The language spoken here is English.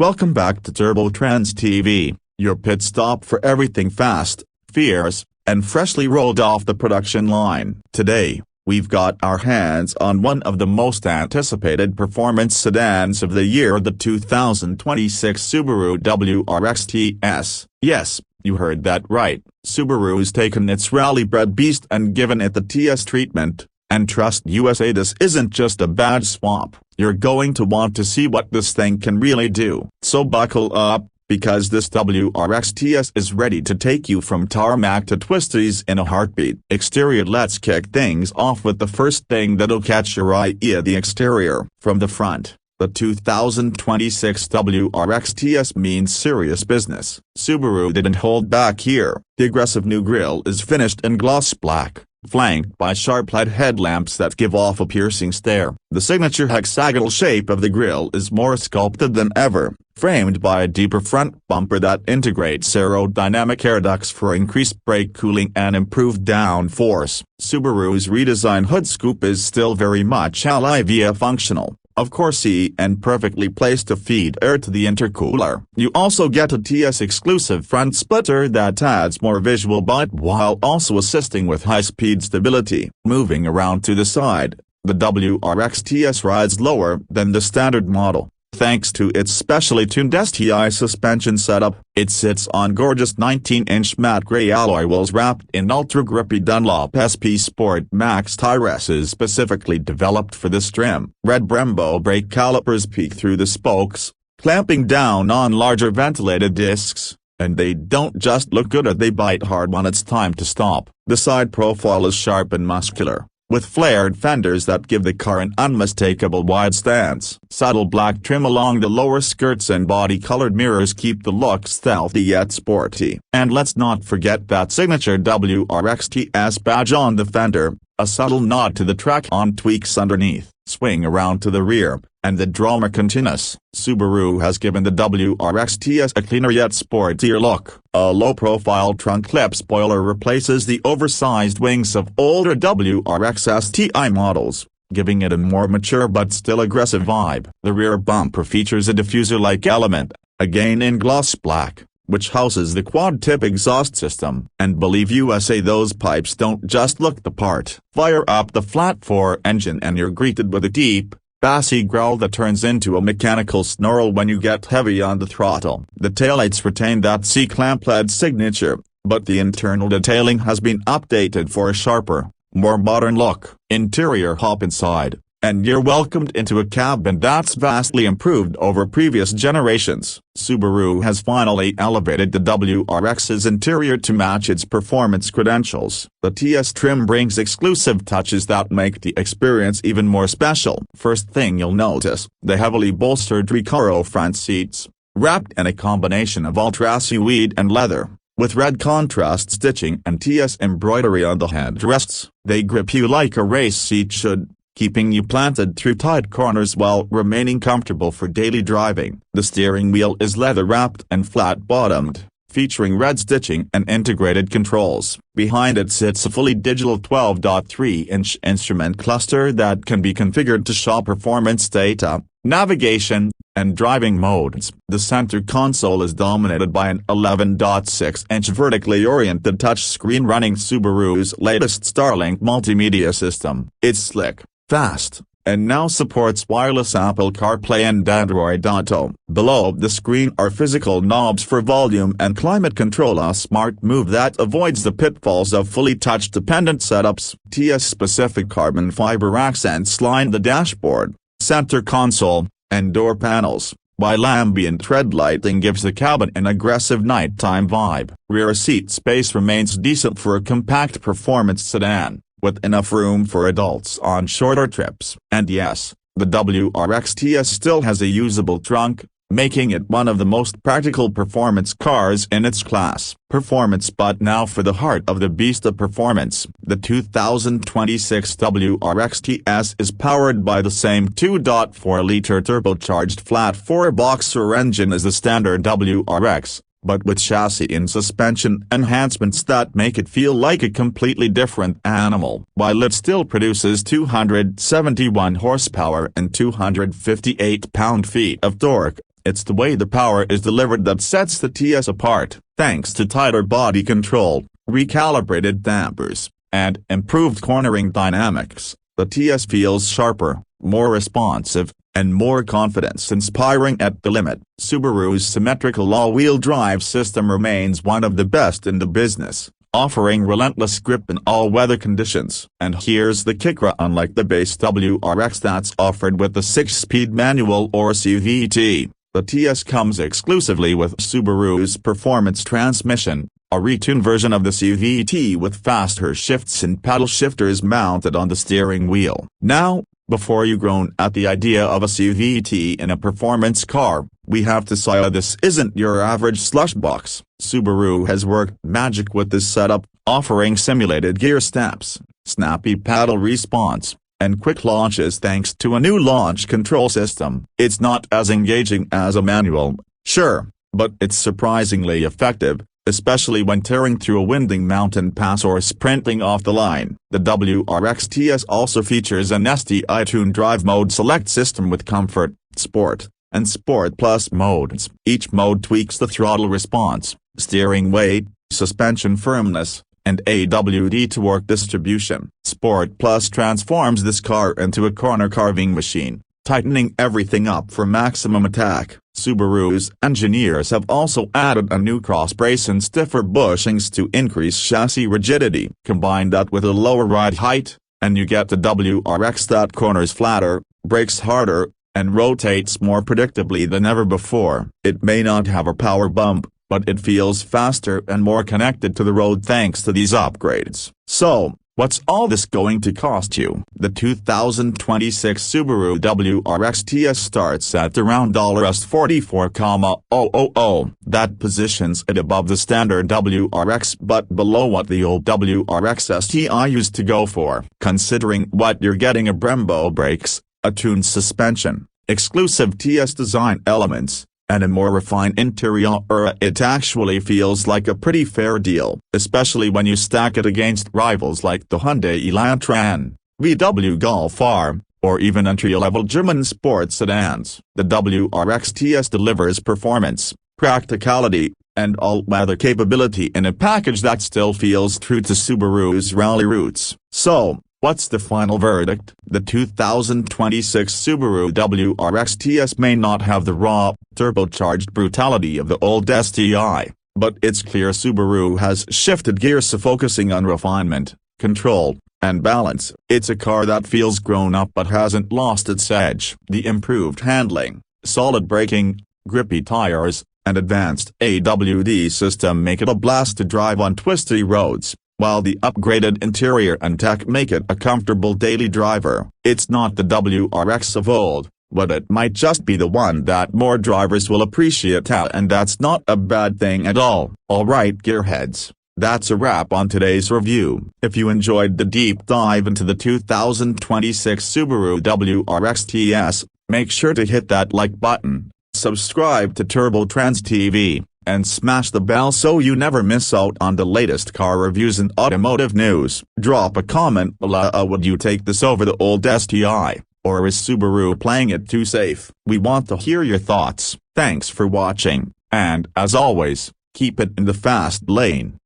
Welcome back to Turbo Trendz TV, your pit stop for everything fast, fierce, and freshly rolled off the production line. Today, we've got our hands on one of the most anticipated performance sedans of the year, the 2026 Subaru WRX TS. Yes, you heard that right. Subaru's taken its rally-bred beast and given it the TS treatment. And trust USA, this isn't just a badge swap. You're going to want to see what this thing can really do. So buckle up, because this WRX TS is ready to take you from tarmac to twisties in a heartbeat. Exterior. Let's kick things off with the first thing that'll catch your eye, the exterior. From the front, the 2026 WRX TS means serious business. Subaru didn't hold back here. The aggressive new grille is finished in gloss black, flanked by sharp LED headlamps that give off a piercing stare. The signature hexagonal shape of the grille is more sculpted than ever, framed by a deeper front bumper that integrates aerodynamic air ducts for increased brake cooling and improved downforce. Subaru's redesigned hood scoop is still very much alive, functional, of course, and perfectly placed to feed air to the intercooler. You also get a TS exclusive front splitter that adds more visual bite while also assisting with high-speed stability. Moving around to the side, the WRX TS rides lower than the standard model. Thanks to its specially tuned STI suspension setup, it sits on gorgeous 19-inch matte gray alloy wheels wrapped in ultra-grippy Dunlop SP Sport Max tires specifically developed for this trim. Red Brembo brake calipers peek through the spokes, clamping down on larger ventilated discs, and they don't just look good, they bite hard when it's time to stop. The side profile is sharp and muscular, with flared fenders that give the car an unmistakable wide stance. Subtle black trim along the lower skirts and body-colored mirrors keep the look stealthy yet sporty. And let's not forget that signature WRX TS badge on the fender, a subtle nod to the track-on tweaks underneath. Swing around to the rear, and the drama continues. Subaru has given the WRX TS a cleaner yet sportier look. A low-profile trunk clip spoiler replaces the oversized wings of older WRX STI models, giving it a more mature but still aggressive vibe. The rear bumper features a diffuser-like element, again in gloss black, which houses the quad-tip exhaust system. And believe USA, those pipes don't just look the part. Fire up the flat-4 engine and you're greeted with a deep, bassy growl that turns into a mechanical snarl when you get heavy on the throttle. The taillights retain that C-clamp LED signature, but the internal detailing has been updated for a sharper, more modern look. Interior. Hop inside, and you're welcomed into a cabin that's vastly improved over previous generations. Subaru has finally elevated the WRX's interior to match its performance credentials. The TS trim brings exclusive touches that make the experience even more special. First thing you'll notice, the heavily bolstered Recaro front seats, wrapped in a combination of ultra suede and leather, with red contrast stitching and TS embroidery on the headrests. They grip you like a race seat should, keeping you planted through tight corners while remaining comfortable for daily driving. The steering wheel is leather-wrapped and flat-bottomed, featuring red stitching and integrated controls. Behind it sits a fully digital 12.3-inch instrument cluster that can be configured to show performance data, navigation, and driving modes. The center console is dominated by an 11.6-inch vertically oriented touchscreen running Subaru's latest Starlink multimedia system. It's slick, fast, and now supports wireless Apple CarPlay and Android Auto. Below the screen are physical knobs for volume and climate control, a smart move that avoids the pitfalls of fully touch-dependent setups. TS-specific carbon fiber accents line the dashboard, center console, and door panels, while ambient red lighting gives the cabin an aggressive nighttime vibe. Rear seat space remains decent for a compact performance sedan, with enough room for adults on shorter trips. And yes, the WRX TS still has a usable trunk, making it one of the most practical performance cars in its class. Performance. But now for the heart of the beast of performance. The 2026 WRX TS is powered by the same 2.4-liter turbocharged flat-4 boxer engine as the standard WRX, but with chassis and suspension enhancements that make it feel like a completely different animal. While it still produces 271 horsepower and 258 pound-feet of torque, It's the way the power is delivered that sets the TS apart. Thanks to tighter body control, recalibrated dampers, and improved cornering dynamics, the TS feels sharper, more responsive, and more confidence-inspiring at the limit. Subaru's symmetrical all-wheel drive system remains one of the best in the business, offering relentless grip in all weather conditions. And here's the kicker: unlike the base WRX that's offered with the 6-speed manual or CVT, the TS comes exclusively with Subaru's performance transmission, a retuned version of the CVT with faster shifts and paddle shifters mounted on the steering wheel. Now, before you groan at the idea of a CVT in a performance car, we have to say this isn't your average slush box. Subaru has worked magic with this setup, offering simulated gear snaps, snappy paddle response, and quick launches thanks to a new launch control system. It's not as engaging as a manual, sure, but it's surprisingly effective, especially when tearing through a winding mountain pass or sprinting off the line. The WRX TS also features an STI-tuned drive mode select system with Comfort, Sport, and Sport Plus modes. Each mode tweaks the throttle response, steering weight, suspension firmness, and AWD torque distribution. Sport Plus transforms this car into a corner carving machine, tightening everything up for maximum attack. Subaru's engineers have also added a new cross brace and stiffer bushings to increase chassis rigidity. Combine that with a lower ride height, and you get the WRX that corners flatter, brakes harder, and rotates more predictably than ever before. It may not have a power bump, but it feels faster and more connected to the road thanks to these upgrades. So, what's all this going to cost you? The 2026 Subaru WRX TS starts at around $44,000. That positions it above the standard WRX but below what the old WRX STI used to go for. Considering what you're getting: a Brembo brakes, a tuned suspension, exclusive TS design elements, and a more refined interior, it actually feels like a pretty fair deal, especially when you stack it against rivals like the Hyundai Elantra, VW Golf R, or even entry-level German sports sedans. The WRX TS delivers performance, practicality, and all-weather capability in a package that still feels true to Subaru's rally roots. So, what's the final verdict? The 2026 Subaru WRX TS may not have the raw, turbocharged brutality of the old STI, but it's clear Subaru has shifted gears, focusing on refinement, control, and balance. It's a car that feels grown up but hasn't lost its edge. The improved handling, solid braking, grippy tires, and advanced AWD system make it a blast to drive on twisty roads, while the upgraded interior and tech make it a comfortable daily driver. It's not the WRX of old, but it might just be the one that more drivers will appreciate, and that's not a bad thing at all. Alright gearheads, that's a wrap on today's review. If you enjoyed the deep dive into the 2026 Subaru WRX TS, make sure to hit that like button, subscribe to Turbo Trendz TV, and smash the bell so you never miss out on the latest car reviews and automotive news. Drop a comment below. Would you take this over the old STI, or is Subaru playing it too safe? We want to hear your thoughts. Thanks for watching, and as always, keep it in the fast lane.